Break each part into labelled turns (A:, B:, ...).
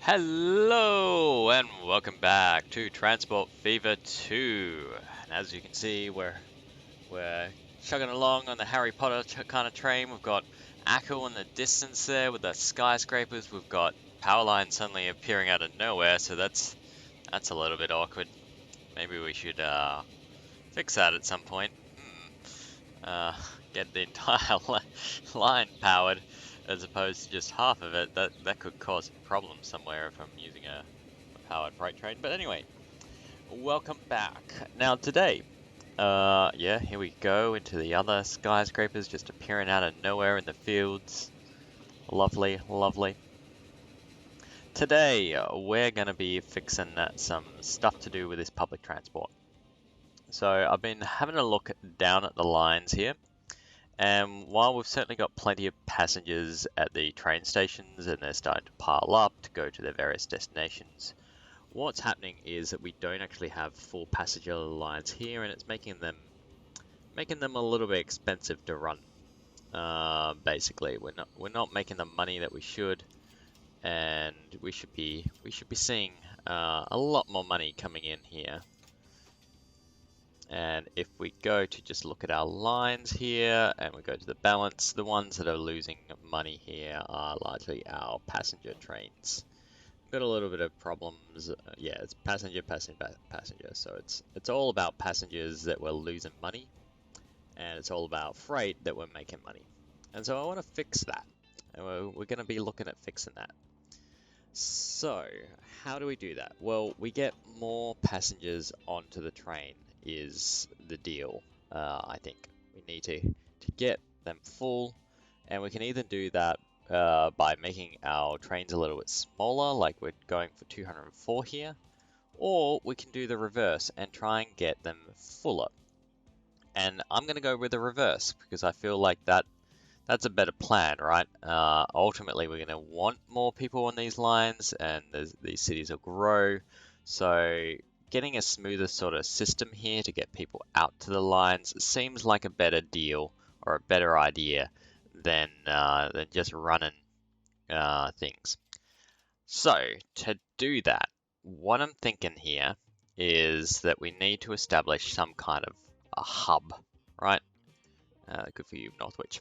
A: Hello and welcome back to Transport Fever 2. And as you can see, we're chugging along on the Harry Potter kind of train. We've got Ackle in the distance there with the skyscrapers. We've got power lines suddenly appearing out of nowhere, so that's a little bit awkward. Maybe we should fix that at some point. Uh, get the entire line powered as opposed to just half of it. That could cause problems somewhere if I'm using a powered freight train. But anyway, welcome back. Now today, yeah, here we go into the other skyscrapers just appearing out of nowhere in the fields. Lovely, lovely. Today, we're going to be fixing some stuff to do with this public transport. So I've been having a look down at the lines here, and while we've certainly got plenty of passengers at the train stations and they're starting to pile up to go to their various destinations, what's happening is that we don't actually have full passenger lines here, and it's making them a little bit expensive to run. Basically, we're not making the money that we should, and we should be seeing a lot more money coming in here. And if we go to just look at our lines here, and we go to the balance, the ones that are losing money here are largely our passenger trains. Got a little bit of problems. Yeah, it's passenger, passenger. So it's all about passengers that we're losing money, and it's all about freight that we're making money. And so I want to fix that, and we're going to be looking at fixing that. So how do we do that? Well, we get more passengers onto the train is the deal. I think we need to get them full, and we can either do that by making our trains a little bit smaller, like we're going for 204 here, or we can do the reverse and try and get them fuller. And I'm going to go with the reverse because I feel like that's a better plan, right? Ultimately, we're going to want more people on these lines, and these cities will grow. So getting a smoother sort of system here to get people out to the lines seems like a better deal or a better idea than just running things. So to do that, what I'm thinking here is that we need to establish some kind of a hub, right? Good for you, Northwich.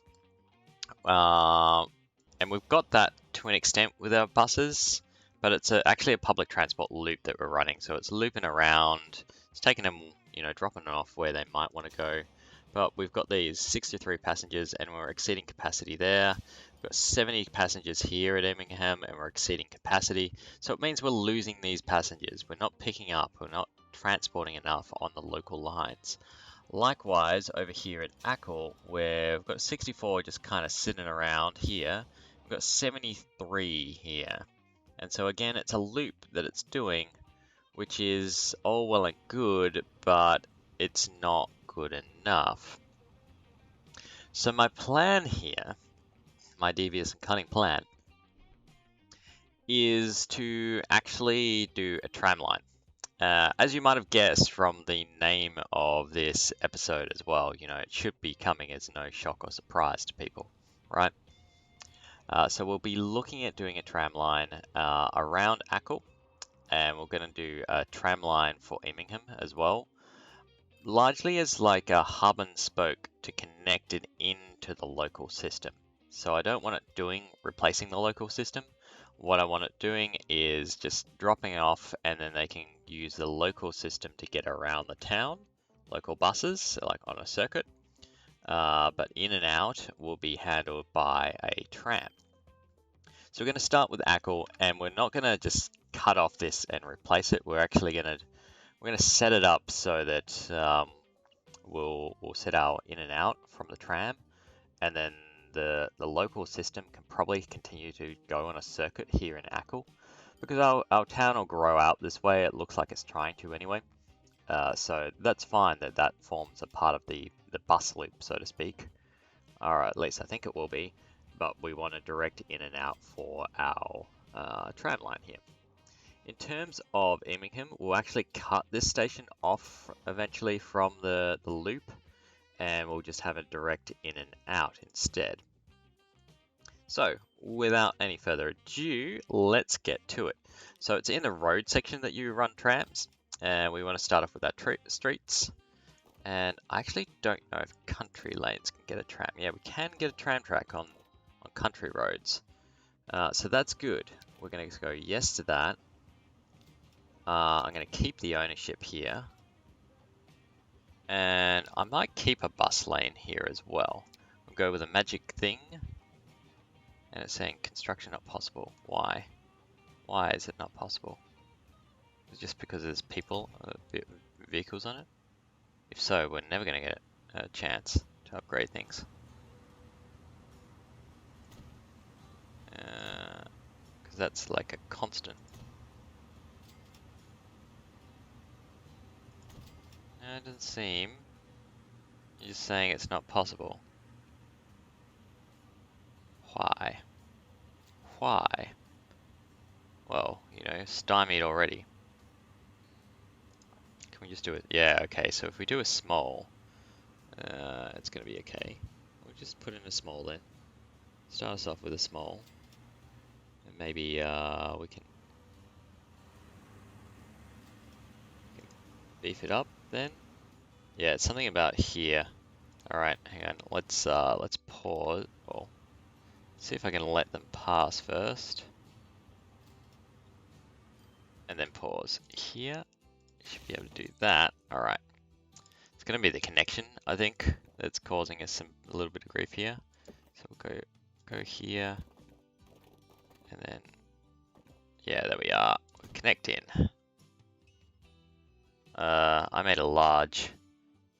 A: And we've got that to an extent with our buses, but it's actually a public transport loop that we're running. So it's looping around, it's taking them, dropping them off where they might want to go. But we've got these 63 passengers and we're exceeding capacity there. We've got 70 passengers here at Immingham and we're exceeding capacity. So it means we're losing these passengers. We're not picking up, we're not transporting enough on the local lines. Likewise, over here at Ackle, where we've got 64 just kind of sitting around here, we've got 73 here. And so again, it's a loop that it's doing, which is all well and good, but it's not good enough. So my plan here, my devious and cunning plan, is to actually do a tram line. As you might have guessed from the name of this episode as well, it should be coming as no shock or surprise to people, right? So we'll be looking at doing a tram line around Ackle, and we're going to do a tram line for Immingham as well, largely as like a hub and spoke to connect it into the local system. So I don't want it replacing the local system. What I want it doing is just dropping off, and then they can use the local system to get around the town, local buses, so like on a circuit. But in and out will be handled by a tram. So we're going to start with Ackle, and we're not going to just cut off this and replace it. We're actually going to set it up so that we'll set our in and out from the tram, and then the local system can probably continue to go on a circuit here in Ackle, because our town will grow out this way. It looks like it's trying to anyway. So that's fine that forms a part of the bus loop, so to speak. Or at least I think it will be, but we want a direct in and out for our tram line here. In terms of Immingham, we'll actually cut this station off eventually from the loop, and we'll just have a direct in and out instead. So without any further ado, let's get to it. So it's in the road section that you run trams, and we want to start off with that streets. And I actually don't know if country lanes can get a tram. Yeah, we can get a tram track on country roads. So that's good. We're going to go yes to that. I'm going to keep the ownership here. And I might keep a bus lane here as well. We'll go with a magic thing. And it's saying construction not possible. Why? Why is it not possible? Is it just because there's people, vehicles on it? If so, we're never going to get a chance to upgrade things. Because that's like a constant. No, it doesn't seem. You're just saying it's not possible. Why? Why? Well, you know, stymied already. Can we just do it? Yeah, okay, so if we do a small, it's going to be okay. We'll just put in a small then. Start us off with a small. And maybe we can beef it up then. Yeah, it's something about here. Alright, hang on. Let's pause. Well, see if I can let them pass first. And then pause. Here. Should be able to do that. Alright. It's going to be the connection, I think, that's causing us a little bit of grief here. So we'll go here. And then, yeah, there we are. We'll connect in. I made a large.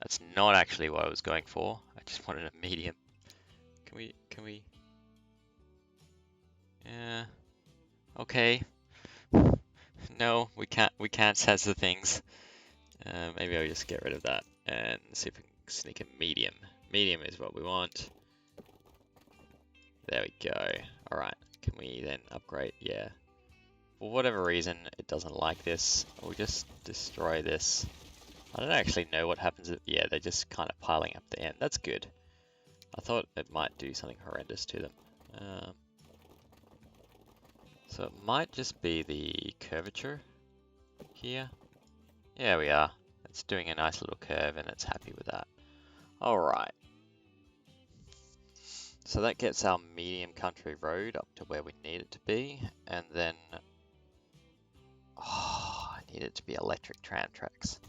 A: That's not actually what I was going for. I just wanted a medium. Can we? Yeah. Okay. No, we can't sense the things. Maybe I'll just get rid of that and see if we can sneak a medium. Medium is what we want. There we go. Alright, can we then upgrade? Yeah. For whatever reason, it doesn't like this. We'll just destroy this. I don't actually know what happens. Yeah, they're just kind of piling up the end. That's good. I thought it might do something horrendous to them. So it might just be the curvature here. Yeah, we are. It's doing a nice little curve and it's happy with that. Alright. So that gets our medium country road up to where we need it to be. And then... Oh, I need it to be electric tram tracks.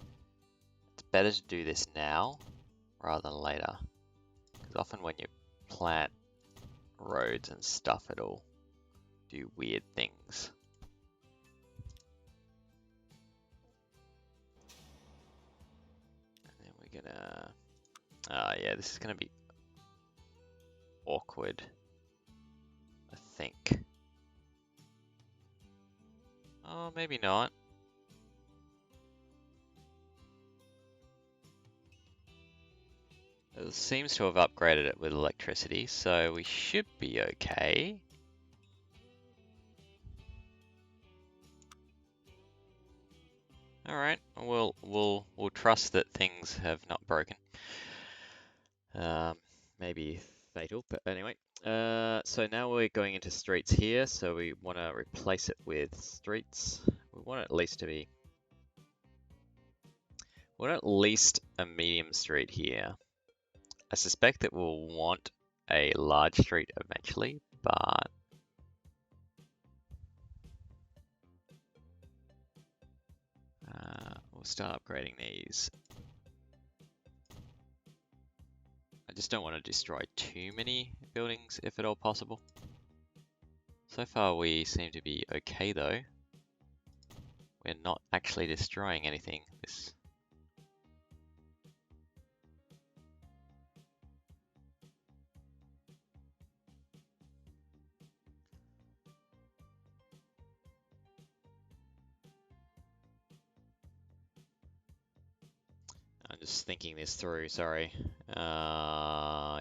A: It's better to do this now rather than later. Because often when you plant roads and stuff, it'll do weird things. And then we're gonna... yeah, this is gonna be awkward, I think. Oh, maybe not. It seems to have upgraded it with electricity, so we should be okay. Alright, we'll trust that things have not broken. Maybe fatal, but anyway. So now we're going into streets here, so we want to replace it with streets. We want it at least to be... We want at least a medium street here. I suspect that we'll want a large street eventually, but... we'll start upgrading these. I just don't want to destroy too many buildings, if at all possible. So far we seem to be okay though. We're not actually destroying anything. I'm just thinking this through, sorry.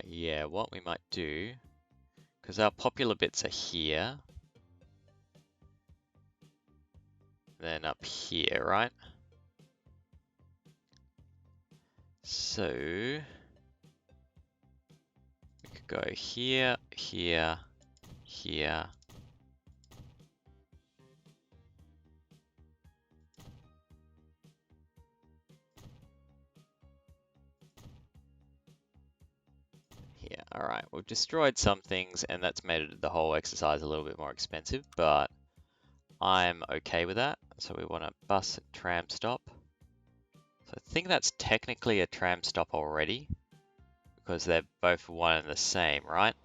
A: Yeah, what we might do, because our popular bits are here, then up here, right? So, we could go here, here, here. Here. Alright, we've destroyed some things and that's made the whole exercise a little bit more expensive, but I'm okay with that. So we want a bus and tram stop. So I think that's technically a tram stop already, because they're both one and the same, right?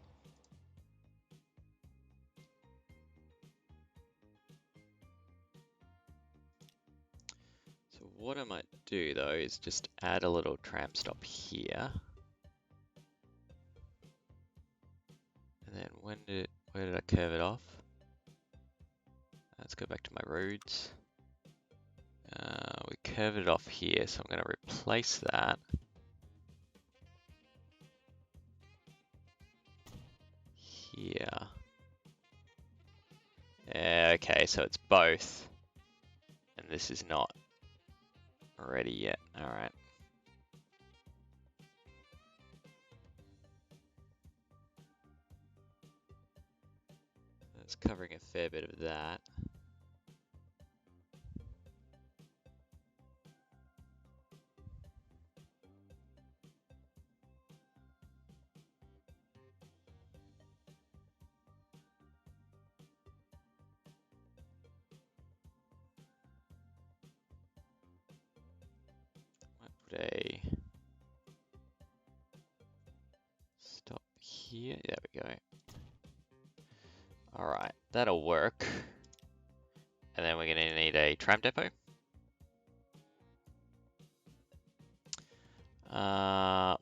A: So what I might do though is just add a little tram stop here. And then where did I curve it off? Let's go back to my roads. We curved it off here, so I'm going to replace that. Here. Okay, so it's both. And this is not ready yet. Alright. That's covering a fair bit of that. Might put a stop here. There we go. Alright, that'll work. And then we're going to need a tram depot.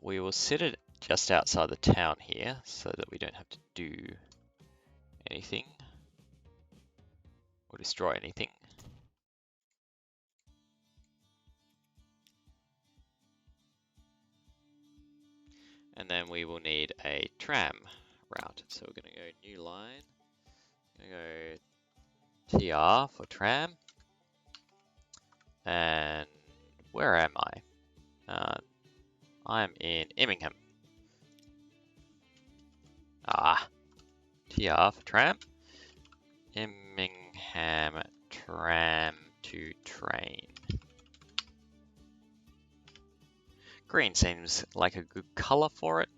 A: We will sit it just outside the town here so that we don't have to do anything or destroy anything. And then we will need a tram route. So we're going to go new line. I'm going to go TR for tram. And where am I? I'm in Immingham. TR for tram. Immingham tram to train. Green seems like a good color for it.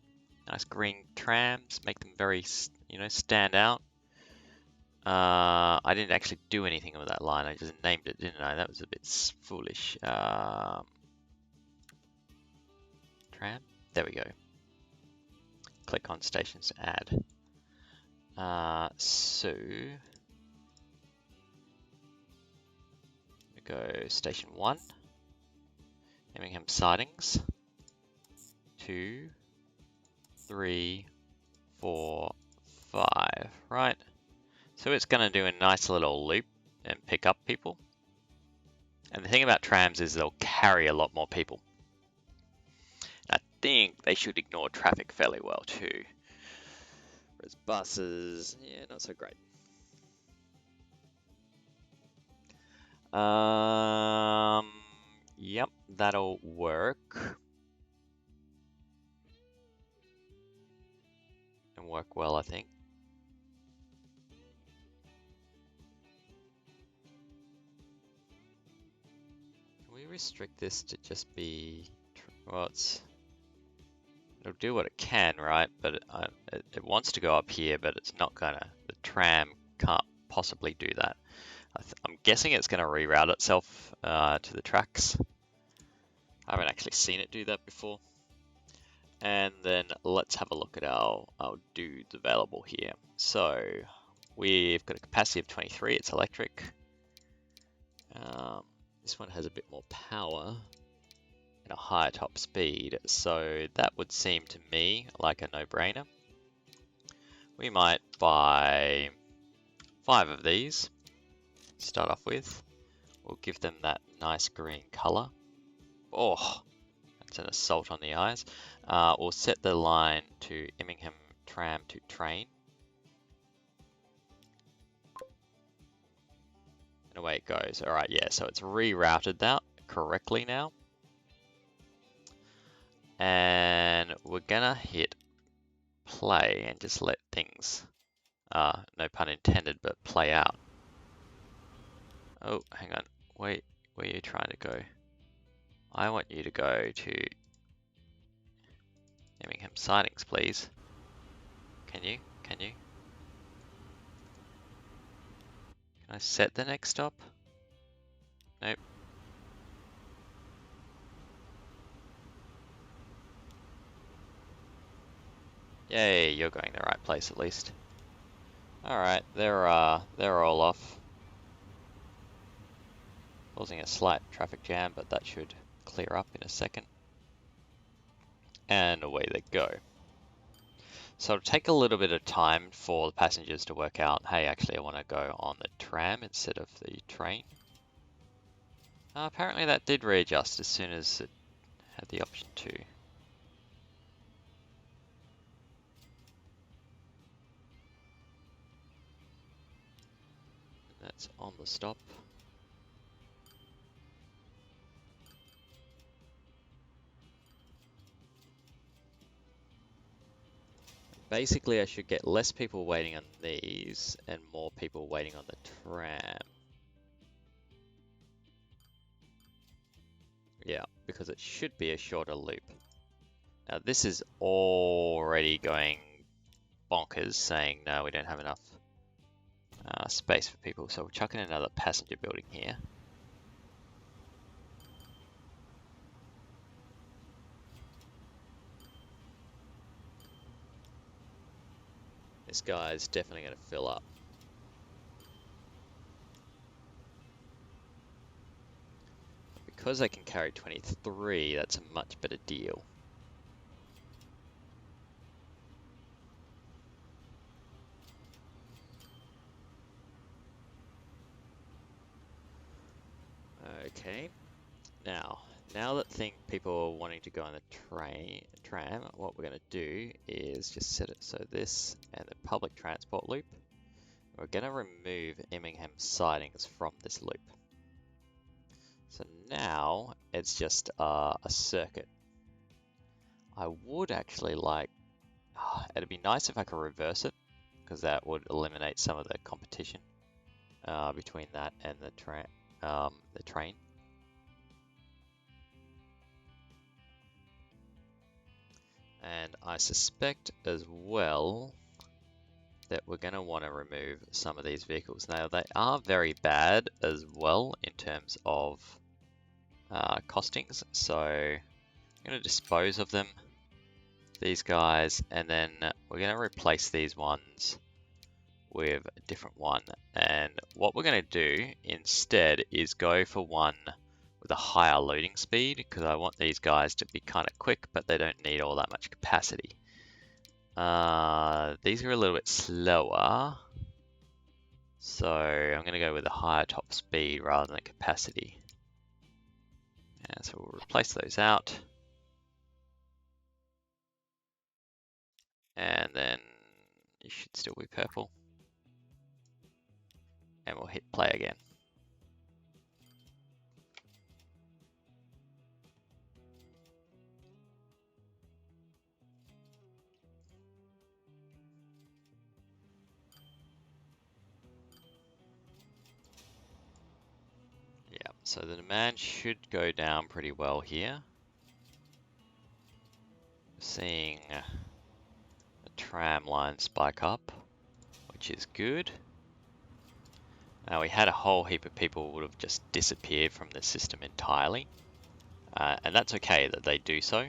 A: Nice green trams, make them very, stand out. I didn't actually do anything with that line. I just named it, didn't I? That was a bit foolish. Tram. There we go. Click on stations to add. So we go station 1, Immingham sidings, 2, 3, 4, 5, right? So it's going to do a nice little loop and pick up people. And the thing about trams is they'll carry a lot more people. I think they should ignore traffic fairly well too. Whereas buses, yeah, not so great. Yep, that'll work. And work well, I think. Can we restrict this to just be, well, it'll do what it can, right? But it wants to go up here, but it's not gonna. The tram can't possibly do that. I'm guessing it's gonna reroute itself to the tracks. I haven't actually seen it do that before. And then let's have a look at our dudes available here. So we've got a capacity of 23, it's electric. This one has a bit more power and a higher top speed, so that would seem to me like a no-brainer. We might buy 5 of these, start off with. We'll give them that nice green color. Oh, that's an assault on the eyes. We'll set the line to Immingham tram to train. And away it goes. All right, yeah, so it's rerouted that correctly now. And we're gonna hit play and just let things no pun intended, but play out. Oh, hang on. Wait, where are you trying to go? I want you to go to Immingham Sidings, please. Can you? Can you? Can I set the next stop? Nope. Yay, you're going the right place at least. Alright, they're all off. Causing a slight traffic jam, but that should clear up in a second. And away they go. So it'll take a little bit of time for the passengers to work out, hey, actually I want to go on the tram instead of the train. Apparently that did readjust as soon as it had the option to. That's on the stop. Basically, I should get less people waiting on these and more people waiting on the tram. Yeah, because it should be a shorter loop. Now this is already going bonkers, saying no, we don't have enough space for people, so we're chucking another passenger building here. This guy's definitely going to fill up. Because I can carry 23, that's a much better deal. Okay, now that people are wanting to go on the tram, what we're going to do is just set it so this and the public transport loop. We're going to remove Immingham Sidings from this loop. So now it's just a circuit. I would actually like, it'd be nice if I could reverse it, because that would eliminate some of the competition between that and the train. And I suspect as well that we're going to want to remove some of these vehicles. Now they are very bad as well in terms of costings, so I'm going to dispose of them, these guys, and then we're going to replace these ones with a different one. And what we're going to do instead is go for one with a higher loading speed, because I want these guys to be kind of quick, but they don't need all that much capacity. These are a little bit slower, so I'm going to go with a higher top speed rather than capacity. And so we'll replace those out. And then you should still be purple. And we'll hit play again. Yeah, so the demand should go down pretty well here. Seeing the tram line spike up, which is good. Now we had a whole heap of people would have just disappeared from the system entirely, and that's okay that they do so,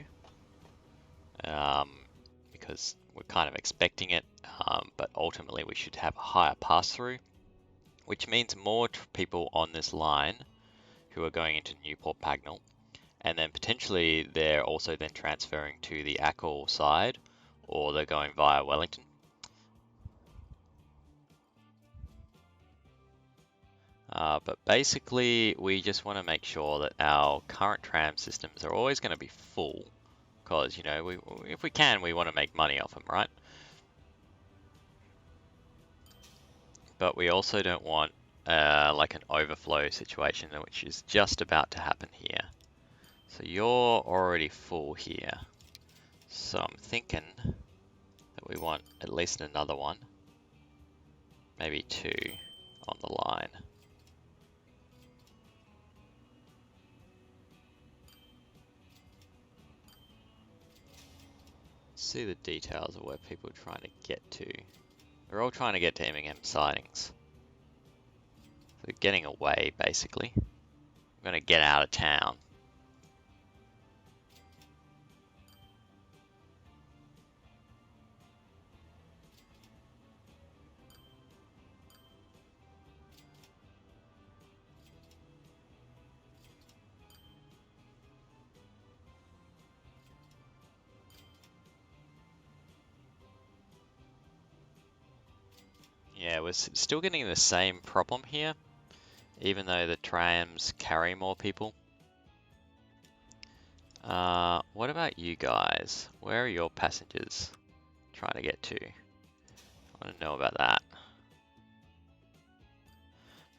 A: because we're kind of expecting it, but ultimately we should have a higher pass-through, which means more people on this line who are going into Newport Pagnell, and then potentially they're also then transferring to the Ackle side, or they're going via Wellington. But basically, we just want to make sure that our current tram systems are always going to be full, because, you know, if we can, we want to make money off them, right? But we also don't want like an overflow situation, which is just about to happen here. So you're already full here. So I'm thinking that we want at least another one. maybe 2 on the line. See the details of where people are trying to get to. They're all trying to get to Immingham sidings. They're getting away, basically. I'm going to get out of town. Yeah, we're still getting the same problem here, even though the trams carry more people. What about you guys? Where are your passengers trying to get to? I want to know about that.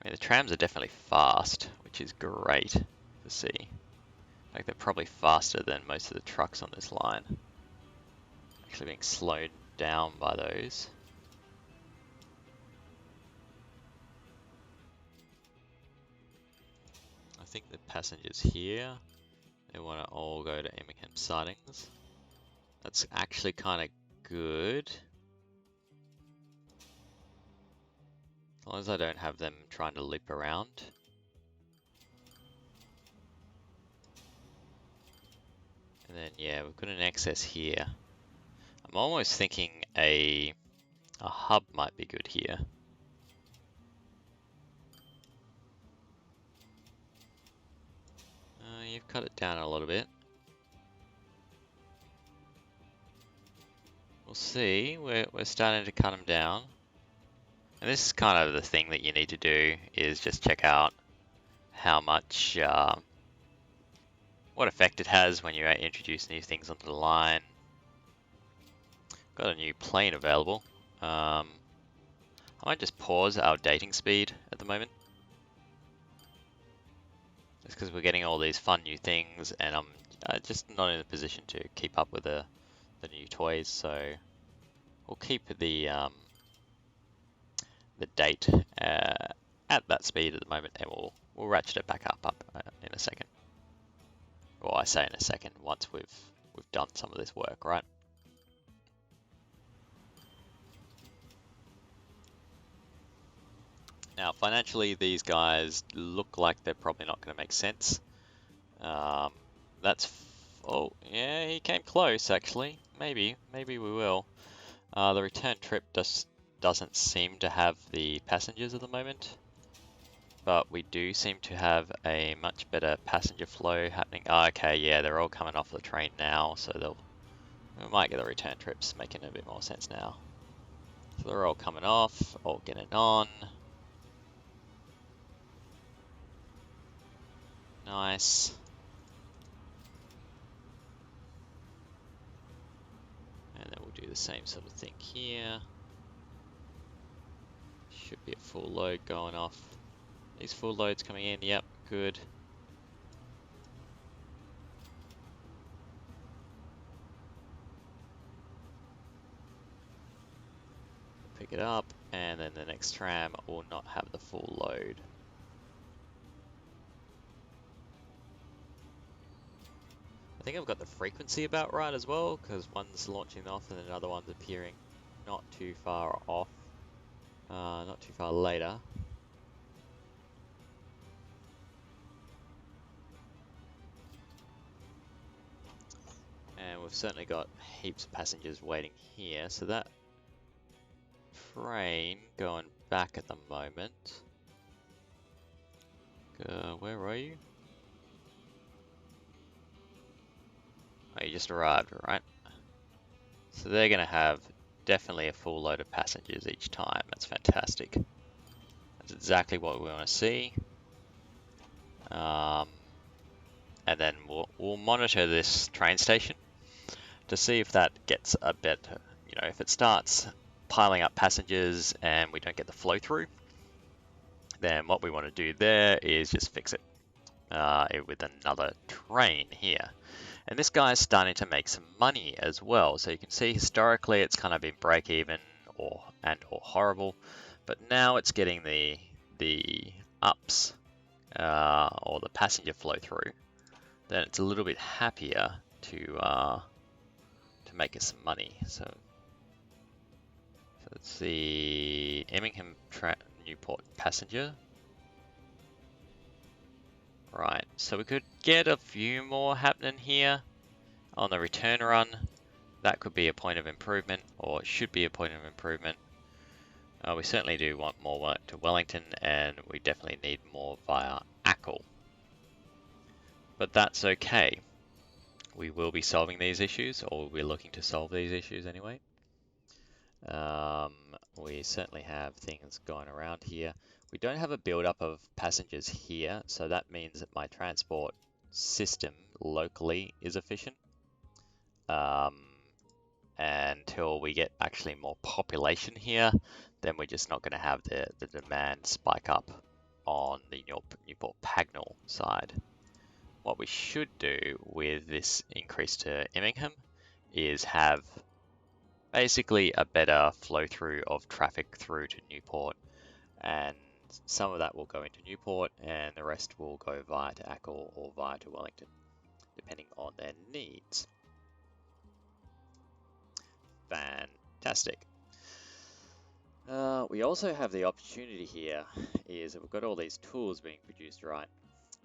A: I mean, the trams are definitely fast, which is great to see. Like, they're probably faster than most of the trucks on this line. Actually being slowed down by those. I think the passengers here, they want to all go to Immingham sidings. That's actually kind of good. As long as I don't have them trying to loop around. And then, yeah, we've got an excess here. I'm almost thinking a hub might be good here. You've cut it down a little bit. We'll see. We're starting to cut them down. And this is kind of the thing that you need to do, is just check out how much, what effect it has when you introduce new things onto the line. Got a new plane available. I might just pause our dating speed at the moment. Just because we're getting all these fun new things, and I'm just not in a position to keep up with the new toys, so we'll keep the date at that speed at the moment, and we'll ratchet it back up in a second. Well, I say in a second, once we've done some of this work, right? Now, financially, these guys look like they're probably not going to make sense. Oh, yeah, he came close, actually. Maybe we will. The return trip doesn't seem to have the passengers at the moment, but we do seem to have a much better passenger flow happening. Oh, okay, yeah, they're all coming off the train now, so we might get the return trips making a bit more sense now. So they're all coming off, all getting on. Nice. And then we'll do the same sort of thing here. Should be a full load going off. These full loads coming in, yep, good. Pick it up, and then the next tram will not have the full load. I think I've got the frequency about right as well, because one's launching off and another one's appearing not too far off, not too far later. And we've certainly got heaps of passengers waiting here, so that train going back at the moment. Where are you? Oh, you just arrived, right? So they're going to have definitely a full load of passengers each time. That's fantastic. That's exactly what we want to see. And then we'll monitor this train station to see if that gets a bit, if it starts piling up passengers and we don't get the flow through, then what we want to do there is just fix it with another train here. And this guy's starting to make some money as well. So you can see historically it's kind of been break even or horrible. But now it's getting the ups or the passenger flow through, then it's a little bit happier to make us some money. So let's see, Immingham Newport passenger. Right, so we could get a few more happening here on the return run. That could be a point of improvement, or it should be a point of improvement. We certainly do want more work to Wellington, and we definitely need more via Ackle. But that's okay. We will be solving these issues, or we're looking to solve these issues anyway. We certainly have things going around here. We don't have a build-up of passengers here, so that means that my transport system locally is efficient. Until we get actually more population here, then we're just not going to have the demand spike up on the Newport Pagnell side. What we should do with this increase to Immingham is have basically a better flow through of traffic through to Newport, and some of that will go into Newport and the rest will go via to Ackle or via to Wellington, depending on their needs. Fantastic. We also have the opportunity here is that we've got all these tools being produced, right?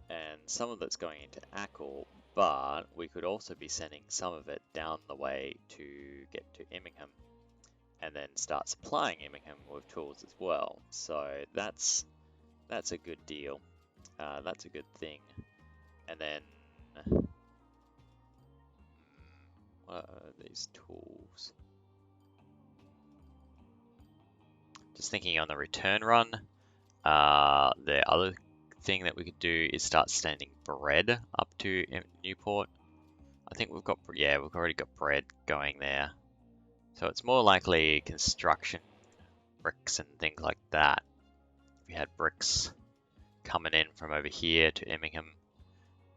A: And some of it's going into Ackle, but we could also be sending some of it down the way to get to Immingham and then start supplying Immingham with tools as well. So that's a good deal. That's a good thing. And then what are these tools? Just thinking on the return run, the other thing that we could do is start sending bread up to Newport. I think we've already got bread going there. So it's more likely construction, bricks and things like that. If we had bricks coming in from over here to Immingham,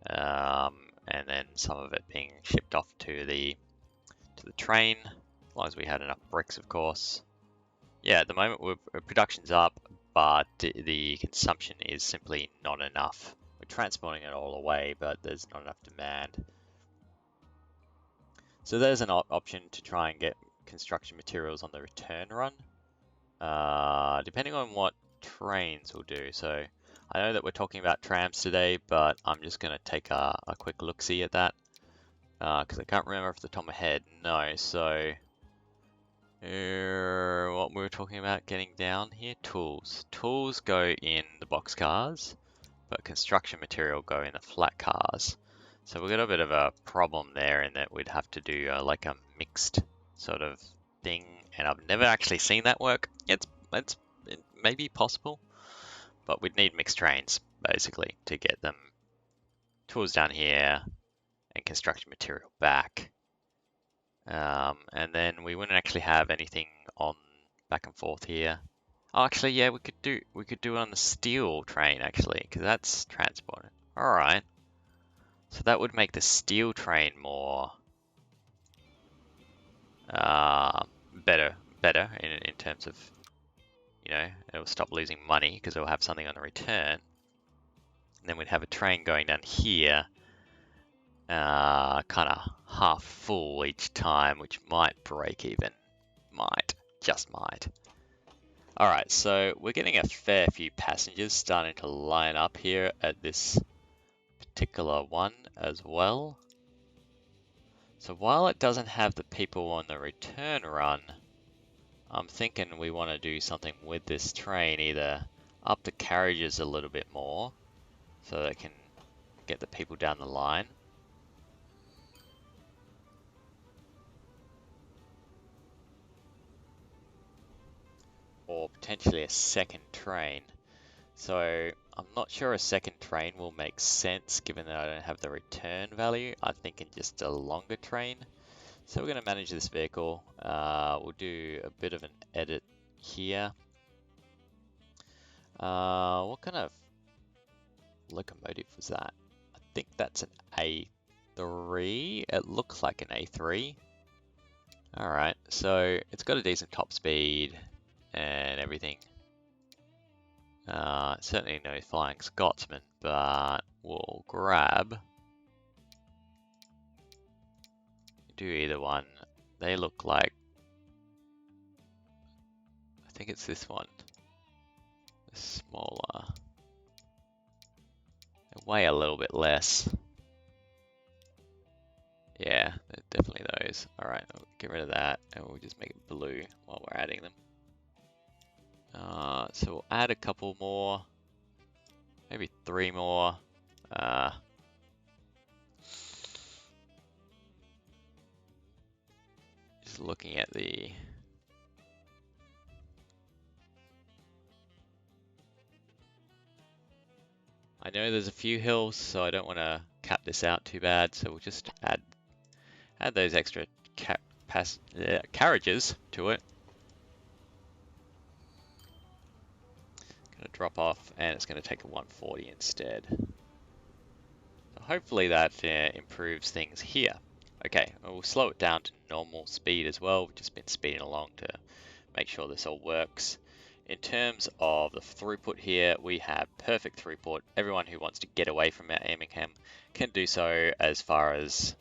A: and then some of it being shipped off to the train, as long as we had enough bricks, of course. Yeah, at the moment production's up, but the consumption is simply not enough. We're transporting it all away, but there's not enough demand. So there's an option to try and get construction materials on the return run, depending on what trains will do. So I know that we're talking about trams today, but I'm just going to take a quick look-see at that, because I can't remember off the top of my head. No, so what we were talking about getting down here, tools. Tools go in the boxcars, but construction material go in the flat cars. So we've got a bit of a problem there in that we'd have to do like a mixed sort of thing, and I've never actually seen that work. It may be possible, but we'd need mixed trains basically to get them tools down here and construction material back. And then we wouldn't actually have anything on back and forth here. Oh, actually, yeah, we could do it on the steel train actually, because that's transported. All right, so that would make the steel train more better in terms of, you know, it'll stop losing money because it'll have something on the return. And then we'd have a train going down here, kind of half full each time, which might break even. Just might. All right, so we're getting a fair few passengers starting to line up here at this particular one as well. So while it doesn't have the people on the return run, I'm thinking we want to do something with this train, either up the carriages a little bit more so that it can get the people down the line. Or potentially a second train. So I'm not sure a second train will make sense given that I don't have the return value. I'm thinking just a longer train. So we're going to manage this vehicle. We'll do a bit of an edit here. What kind of locomotive was that? I think that's an A3. It looks like an A3. Alright, so it's got a decent top speed and everything. Certainly no Flying Scotsman, but we'll grab... Do either one. They look like... I think it's this one. The smaller. They weigh a little bit less. Yeah, they're definitely those. Alright, I'll get rid of that and we'll just make it blue while we're adding them. So we'll add a couple more. Maybe 3 more. Just looking at the... I know there's a few hills, so I don't want to cap this out too bad, so we'll just add those extra carriages to it. Gonna drop off, and it's gonna take a 140 instead. So hopefully that improves things here. Okay, we'll slow it down to normal speed as well. We've just been speeding along to make sure this all works. In terms of the throughput here, we have perfect throughput. Everyone who wants to get away from Mount Birmingham can do so as far as,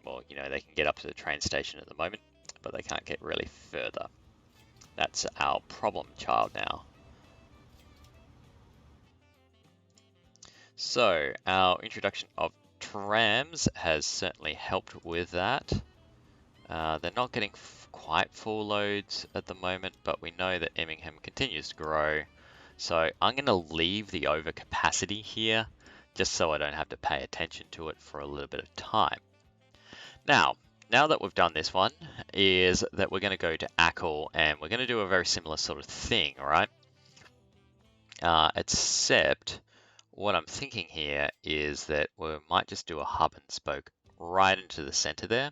A: well, you know, they can get up to the train station at the moment, but they can't get really further. That's our problem child now. So, our introduction of trams has certainly helped with that. They're not getting quite full loads at the moment, but we know that Birmingham continues to grow. So I'm going to leave the overcapacity here, just so I don't have to pay attention to it for a little bit of time. Now that we've done this one, is that we're going to go to ACL, and we're going to do a very similar sort of thing, all right? Except what I'm thinking here is that we might just do a hub and spoke right into the center there,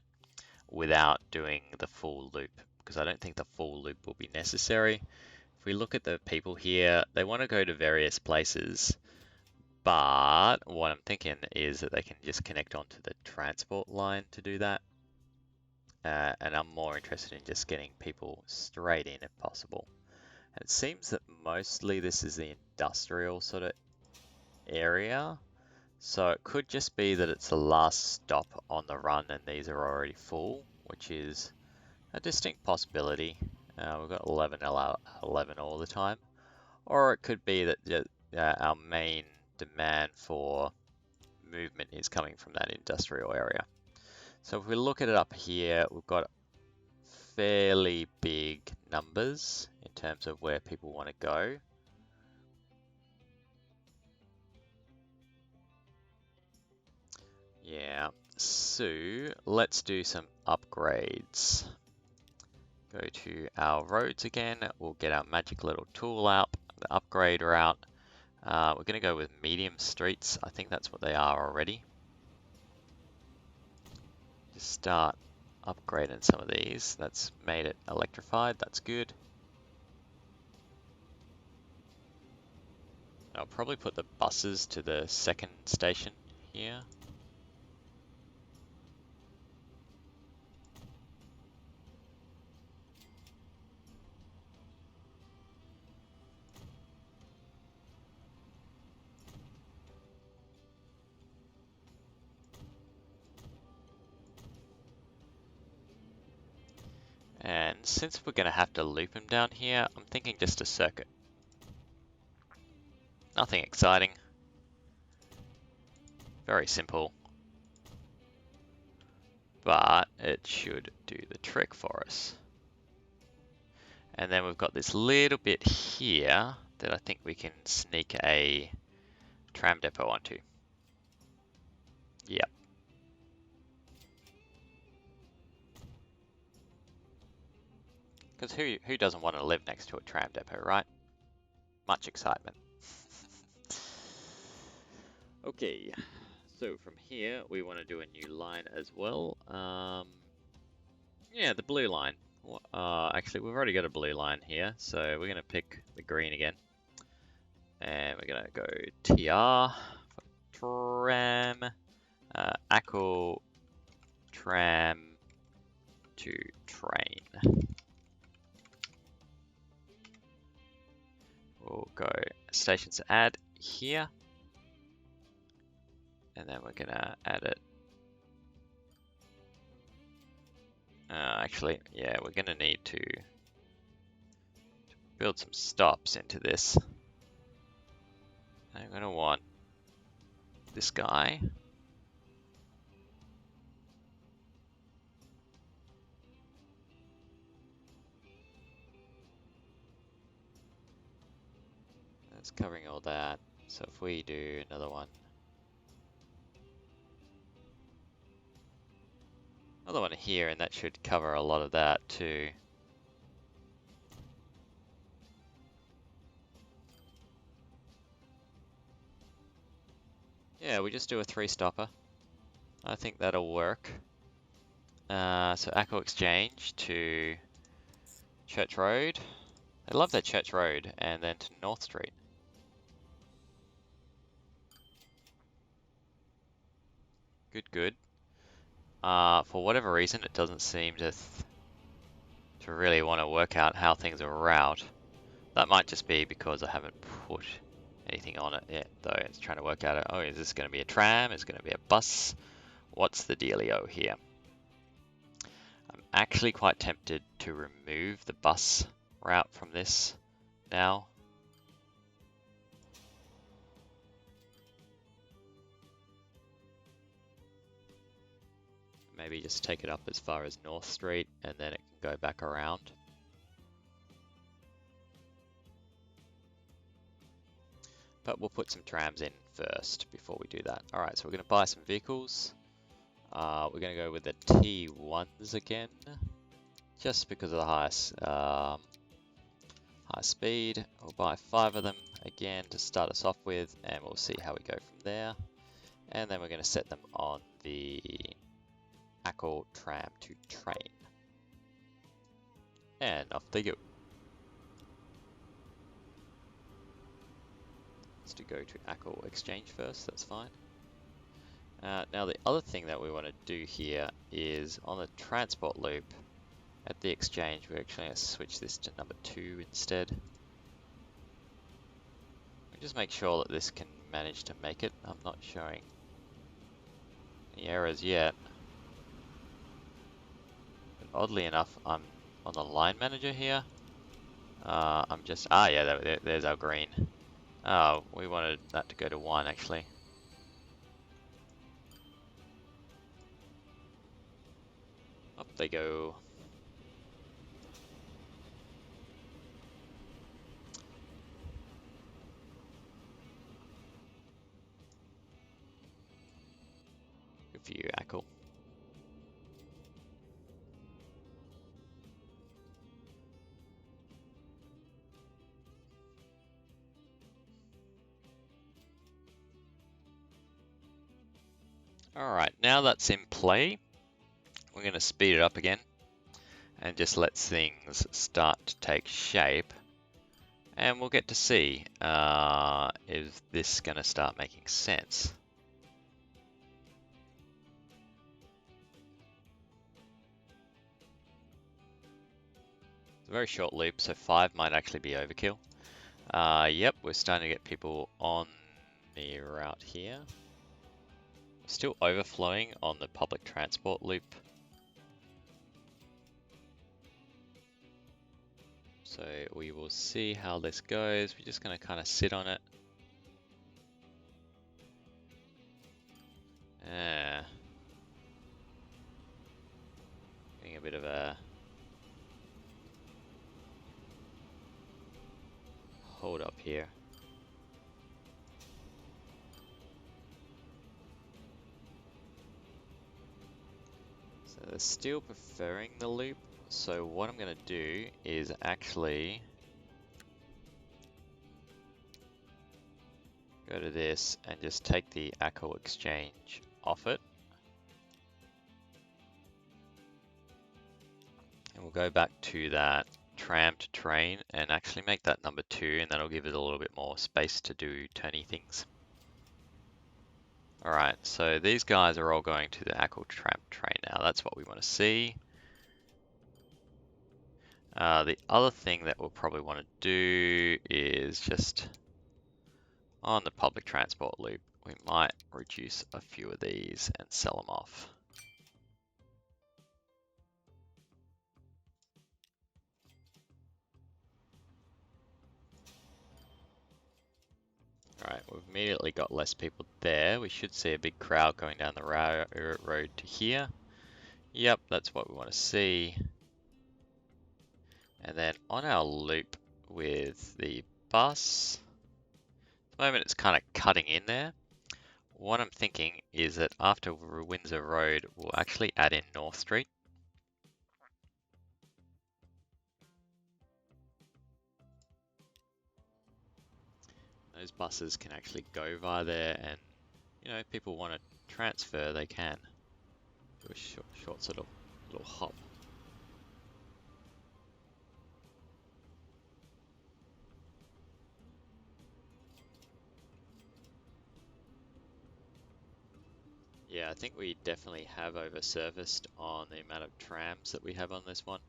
A: without doing the full loop, because I don't think the full loop will be necessary. If we look at the people here, they want to go to various places, but what I'm thinking is that they can just connect onto the transport line to do that. And I'm more interested in just getting people straight in if possible. And it seems that mostly this is the industrial sort of area. So it could just be that it's the last stop on the run and these are already full, which is a distinct possibility. We've got 11 all the time. Or it could be that our main demand for movement is coming from that industrial area. So if we look at it up here, we've got fairly big numbers in terms of where people want to go. Yeah, so let's do some upgrades. Go to our roads again. We'll get our magic little tool out, the upgrade route. We're going to go with medium streets. I think that's what they are already. Just start upgrading some of these. That's made it electrified. That's good. I'll probably put the buses to the second station here. And since we're going to have to loop them down here, I'm thinking just a circuit. Nothing exciting. Very simple. But it should do the trick for us. And then we've got this little bit here that I think we can sneak a tram depot onto. Yep. Because who doesn't want to live next to a tram depot, right? Much excitement. Okay, so from here we want to do a new line as well. Yeah, the blue line. Actually, we've already got a blue line here, so we're going to pick the green again. And we're going to go TR for tram, ACL tram to train. we'll go stations add here. And then we're gonna add it. Actually, yeah, we're gonna need to build some stops into this. I'm gonna want this guy. That's covering all that. So if we do another one. Another one here, and that should cover a lot of that too. Yeah, we just do a 3-stopper. I think that'll work. So Echo Exchange to Church Road. I love that Church Road, and then to North Street. Good, good. For whatever reason, it doesn't seem to really want to work out how things are route. That might just be because I haven't put anything on it yet, though. It's trying to work out, oh, is this going to be a tram? Is it going to be a bus? What's the dealio here? I'm actually quite tempted to remove the bus route from this now. Maybe just take it up as far as North Street and then it can go back around. But we'll put some trams in first before we do that. Alright, so we're going to buy some vehicles. We're going to go with the T1s again. Just because of the highest high speed. We'll buy 5 of them again to start us off with, and we'll see how we go from there. And then we're going to set them on the Ackle tram to train. And off they go. Let's go to Ackle Exchange first, that's fine. Now the other thing that we want to do here is on the transport loop at the exchange, we're actually going to switch this to number 2 instead. We'll just make sure that this can manage to make it. I'm not showing any errors yet. But oddly enough, I'm on the line manager here. I'm just, yeah, there's our green. Oh, we wanted that to go to 1 actually. Up they go. Good for you, Ackle. Alright, now that's in play, we're going to speed it up again and just let things start to take shape. And we'll get to see is this going to start making sense. It's a very short loop, so 5 might actually be overkill. Yep, we're starting to get people on the route here. Still overflowing on the public transport loop. So we will see how this goes. We're just going to kind of sit on it. Getting a bit of a hold up here. So they're still preferring the loop. So what I'm going to do is actually go to this and just take the Ackle Exchange off it. And we'll go back to that tram to train and actually make that number 2, and that'll give it a little bit more space to do turny things. Alright, so these guys are all going to the Ackle tram train now. That's what we want to see. The other thing that we'll probably want to do is just on the public transport loop, we might reduce a few of these and sell them off. Alright, we've immediately got less people there. We should see a big crowd going down the road to here. Yep, that's what we want to see. And then on our loop with the bus, at the moment it's kind of cutting in there. What I'm thinking is that after Windsor Road, we'll actually add in North Street. Those buses can actually go via there, and you know, if people want to transfer, they can. Do a short sort of little hop. Yeah, I think we definitely have over-serviced on the amount of trams that we have on this one.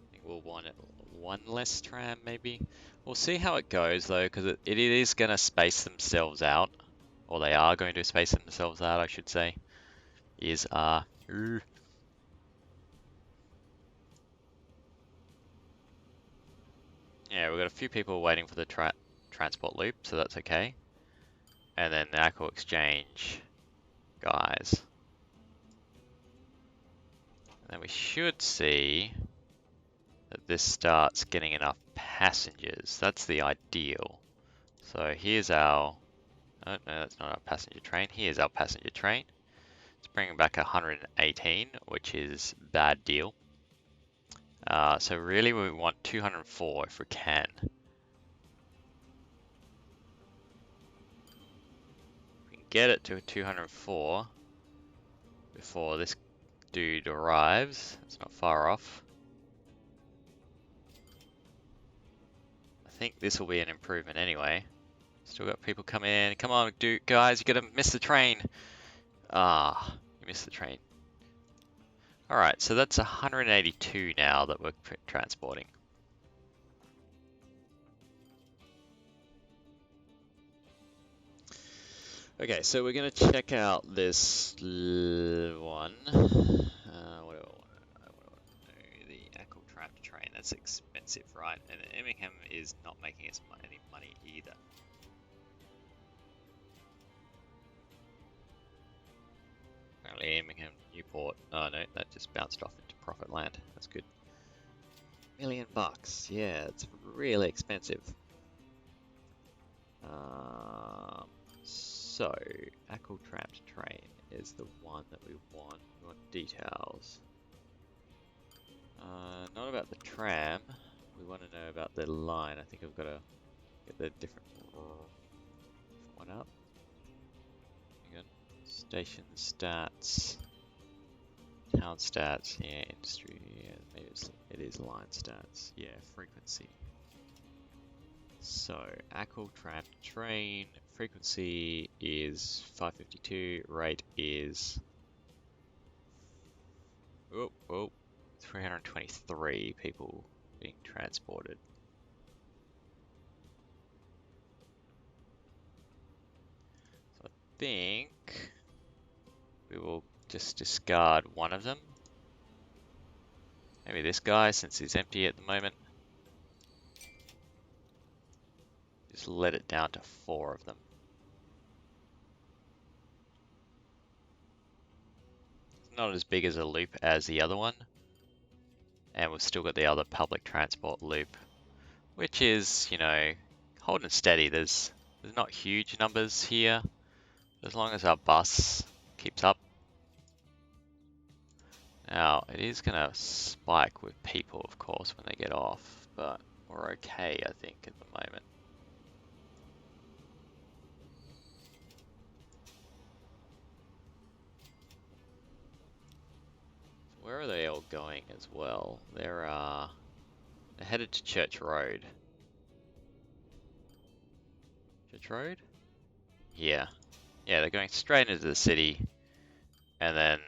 A: I think we'll want one less tram maybe. We'll see how it goes though, because it is going to space themselves out, or they are going to space themselves out, I should say. Yeah, we've got a few people waiting for the transport loop, so that's okay. And then the Aqua Exchange guys. And then we should see that this starts getting enough passengers. That's the ideal. So here's our, oh no, that's not our passenger train. Here's our passenger train. It's bringing back 118, which is bad deal. So really we want 204 if we can. If we can get it to 204 before this dude arrives, it's not far off. I think this will be an improvement anyway. Still got people coming in. Come on, dude, guys, you gotta miss the train. Ah, you missed the train. Alright, so that's 182 now that we're transporting. Okay, so we're gonna check out this one. What do I want to know? The Echo Tram train. That's expensive, right? And Immingham is not making us any money either. Apparently Immingham, Newport. Oh no, that just bounced off into profit land. That's good. $1 million. Yeah, it's really expensive. So, Ackle Trapped Train is the one that we want. We want details. Not about the tram. We want to know about the line. I think I've got to get the different one up. Hang on. Station stats. Town stats. Yeah, industry. Yeah, maybe it is line stats. Yeah, frequency. So, Ackle Tram Train, frequency is 552, rate is 323 people being transported. So I think we will just discard one of them. Maybe this guy, since he's empty at the moment. Just let it down to 4 of them. It's not as big as a loop as the other one. And we've still got the other public transport loop, which is, you know, holding steady. There's not huge numbers here. As long as our bus keeps up. Now, it is going to spike with people, of course, when they get off. But we're okay, I think, at the moment. Where are they all going as well. They're headed to Church Road. Church Road? Yeah. Yeah, they're going straight into the city, and then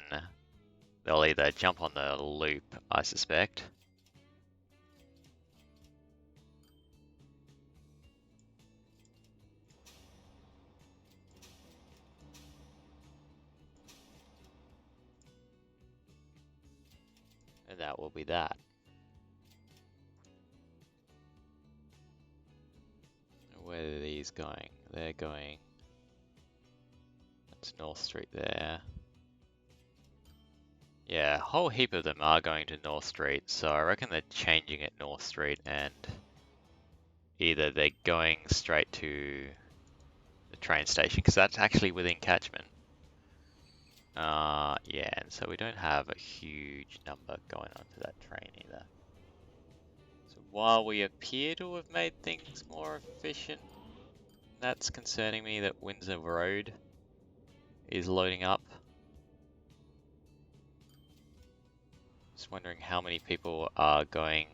A: they'll either jump on the loop, I suspect. And that will be that. Where are these going? They're going... That's North Street there. Yeah, a whole heap of them are going to North Street, so I reckon they're changing at North Street, and either they're going straight to the train station, because that's actually within catchment. Yeah, and so we don't have a huge number going onto that train either. So while we appear to have made things more efficient, that's concerning me that Windsor Road is loading up. Just wondering how many people are going.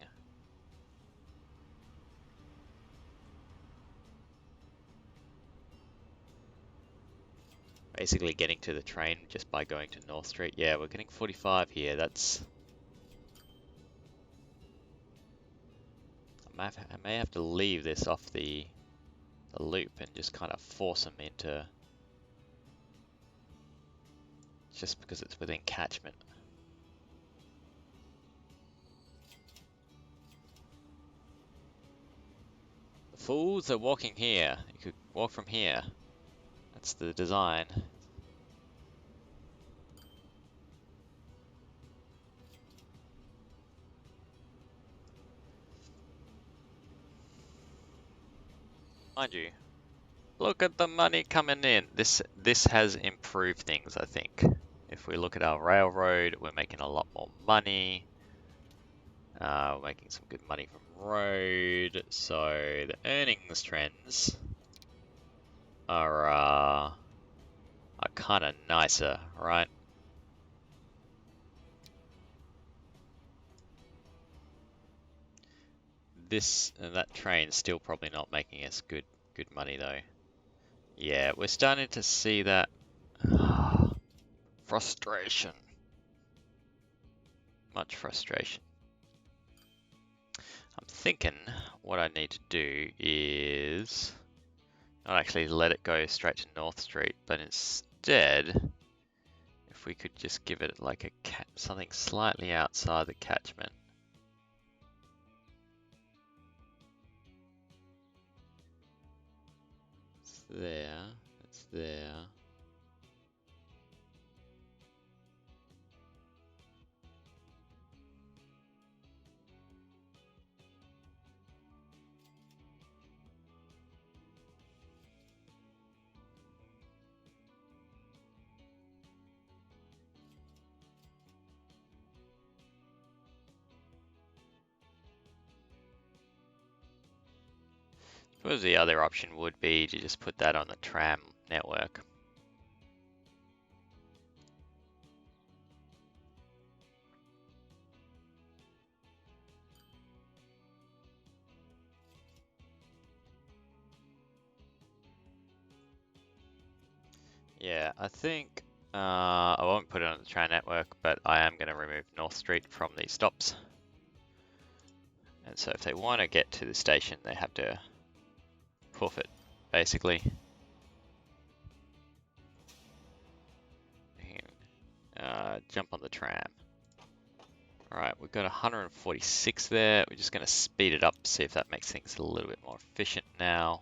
A: Basically getting to the train just by going to North Street. Yeah, we're getting 45 here. That's... I may have to leave this off the loop and just kind of force them into... Just because it's within catchment. The fools are walking here. You could walk from here. That's the design. Mind you, look at the money coming in. This has improved things, I think. If we look at our railroad, we're making a lot more money. We're making some good money from road. So the earnings trends are kind of nicer, right? This and that train's still probably not making us good money though. Yeah, we're starting to see that frustration. Much frustration. I'm thinking what I need to do is not actually let it go straight to North Street, but instead, if we could just give it like a something slightly outside the catchment. It's there, it's there. I suppose the other option would be to just put that on the tram network. Yeah, I think I won't put it on the tram network, but I am going to remove North Street from these stops. And so if they want to get to the station, they have to hoof it, basically. Jump on the tram. Alright, we've got 146 there. We're just going to speed it up, see if that makes things a little bit more efficient now.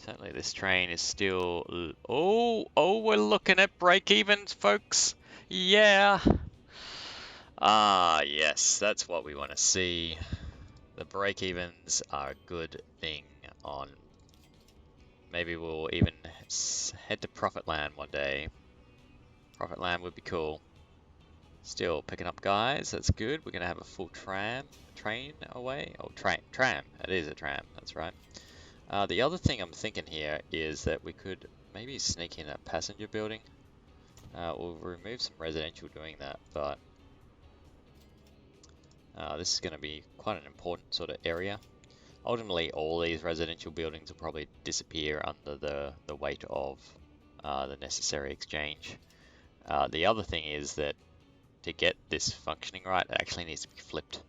A: Certainly this train is still... Oh, we're looking at break-evens, folks. Yeah. Ah, yes, that's what we want to see. The break-evens are a good thing on... Maybe we'll even head to Profit Land one day. Profit Land would be cool. Still picking up guys, that's good. We're going to have a full train away. Oh, tram. It is a tram, that's right. The other thing I'm thinking here is that we could maybe sneak in a passenger building. We'll remove some residential doing that, but this is going to be quite an important sort of area. Ultimately, all these residential buildings will probably disappear under the weight of the necessary exchange. The other thing is that to get this functioning right, it actually needs to be flipped.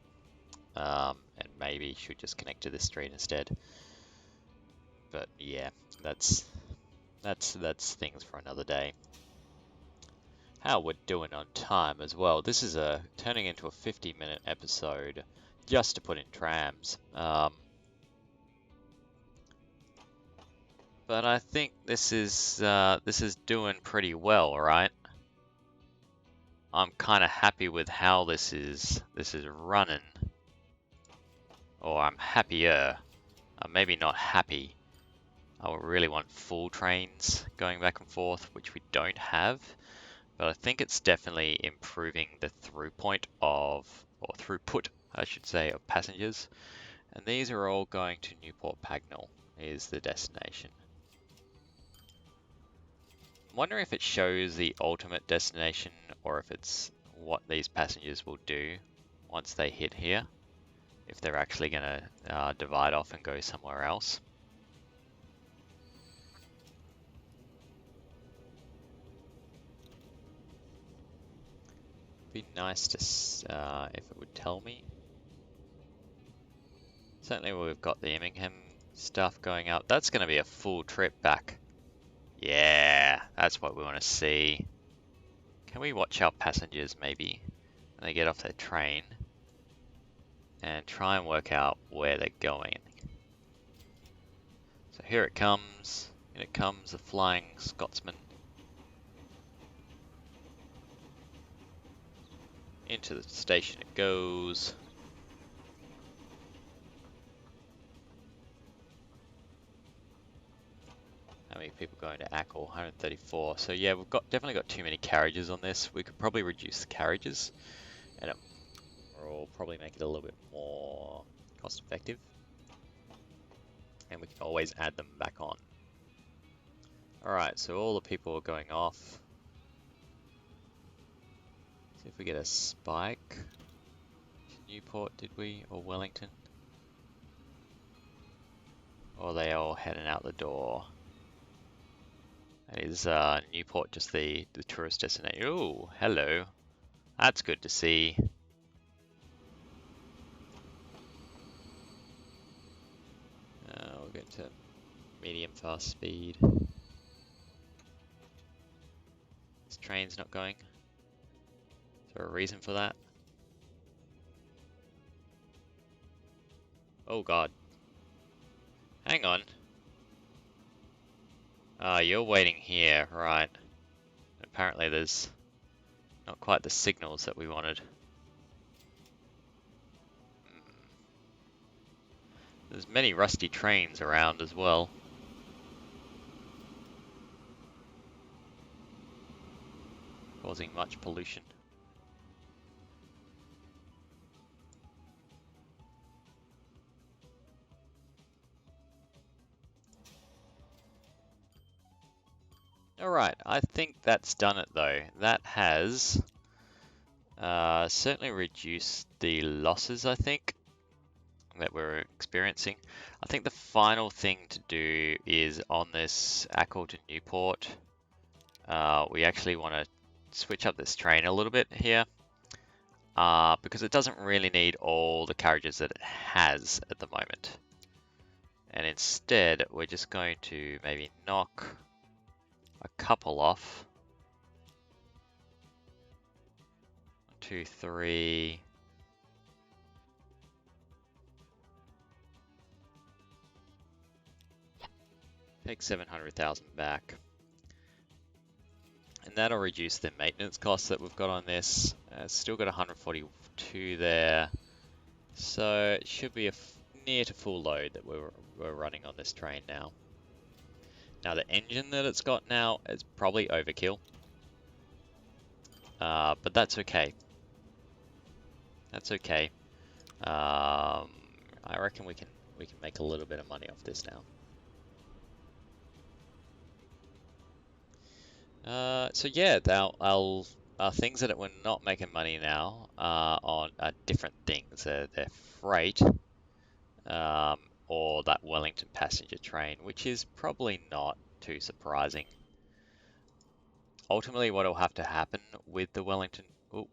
A: And maybe should just connect to this street instead. But yeah, that's things for another day. How we're doing on time as well. This is turning into a 50-minute episode just to put in trams. But I think this is doing pretty well, right? I'm kind of happy with how this is running, or I'm happier. I'm maybe not happy. I would really want full trains going back and forth, which we don't have. But I think it's definitely improving the throughput, I should say, of passengers. And these are all going to Newport Pagnell, is the destination. I'm wondering if it shows the ultimate destination or if it's what these passengers will do once they hit here. If they're actually going to divide off and go somewhere else. Be nice to if it would tell me. Certainly we've got the Immingham stuff going up. That's going to be a full trip back. Yeah, that's what we want to see. Can we watch our passengers maybe when they get off their train and try and work out where they're going? So here it comes. In it comes the Flying Scotsman. Into the station it goes. How many people going to Ackle? 134. So yeah, we've definitely got too many carriages on this. We could probably reduce the carriages, and it will probably make it a little bit more cost effective. And we can always add them back on. Alright, so all the people are going off. See if we get a spike. Newport, did we? Or Wellington? Or are they all heading out the door? Is Newport just the tourist destination? Ooh, hello. That's good to see. We'll get to medium fast speed. This train's not going. Is there a reason for that? Oh god. Hang on. You're waiting here, right. Apparently there's not quite the signals that we wanted. There's many rusty trains around as well. Causing much pollution. Alright, I think that's done it though. That has certainly reduced the losses, I think, that we're experiencing. I think the final thing to do is on this Ackle to Newport, we actually want to switch up this train a little bit here, because it doesn't really need all the carriages that it has at the moment. And instead, we're just going to maybe knock a couple off. 1, 2, 3. Take 700,000 back. And that'll reduce the maintenance costs that we've got on this. Still got 142 there. So it should be near to full load that we're running on this train now. Now the engine that it's got now is probably overkill. But that's okay. That's okay. I reckon we can make a little bit of money off this now. So yeah, our things that we're not making money now on different things. They're freight, um, or that Wellington passenger train, which is probably not too surprising. Ultimately, what will have to happen with the Wellington... Oh,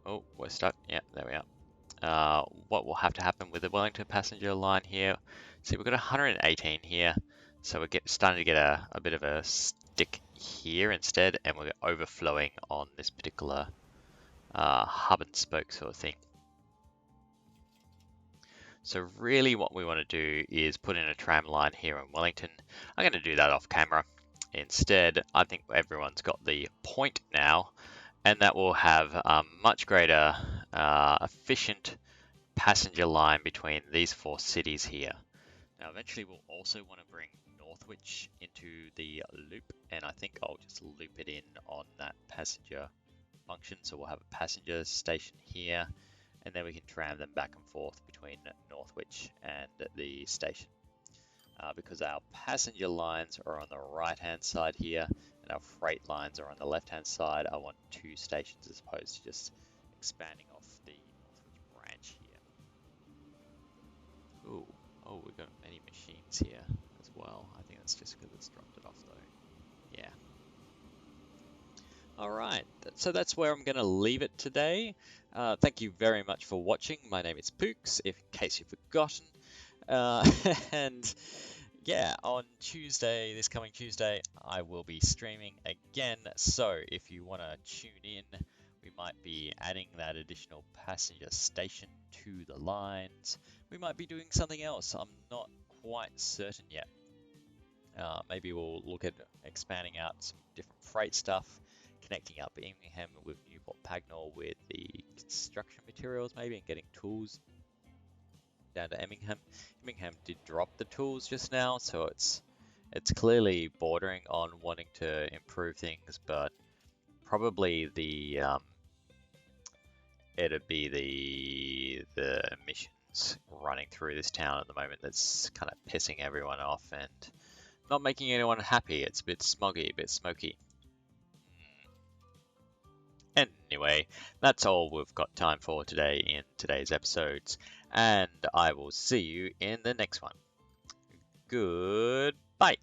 A: oh, we're stuck. Yeah, there we are. What will have to happen with the Wellington passenger line here. See, we've got 118 here, so we're starting to get a bit of a stick here instead, and we're overflowing on this particular hub and spoke sort of thing. So really what we want to do is put in a tram line here in Wellington. I'm going to do that off camera. Instead, I think everyone's got the point now, and that will have a much greater efficient passenger line between these four cities here. Now, eventually we'll also want to bring Northwich into the loop, and I think I'll just loop it in on that passenger function. So we'll have a passenger station here, and then we can tram them back and forth between Northwich and the station. Because our passenger lines are on the right-hand side here, and our freight lines are on the left-hand side, I want two stations as opposed to just expanding off the Northwich branch here. Ooh, oh, we've got many machines here as well. I think that's just because it's dropped it off though. Yeah. All right, so that's where I'm going to leave it today. Thank you very much for watching. My name is Pooks, if in case you've forgotten. And yeah, on Tuesday, this coming Tuesday, I will be streaming again. So if you want to tune in, we might be adding that additional passenger station to the lines. We might be doing something else. I'm not quite certain yet. Maybe we'll look at expanding out some different freight stuff, connecting up Immingham with Newport Pagnell with the construction materials maybe, and getting tools down to Immingham. Immingham did drop the tools just now, so it's clearly bordering on wanting to improve things, but probably it'd be the emissions running through this town at the moment that's kind of pissing everyone off and not making anyone happy. It's a bit smoggy, a bit smoky. Anyway, that's all we've got time for today in today's episodes, and I will see you in the next one. Goodbye.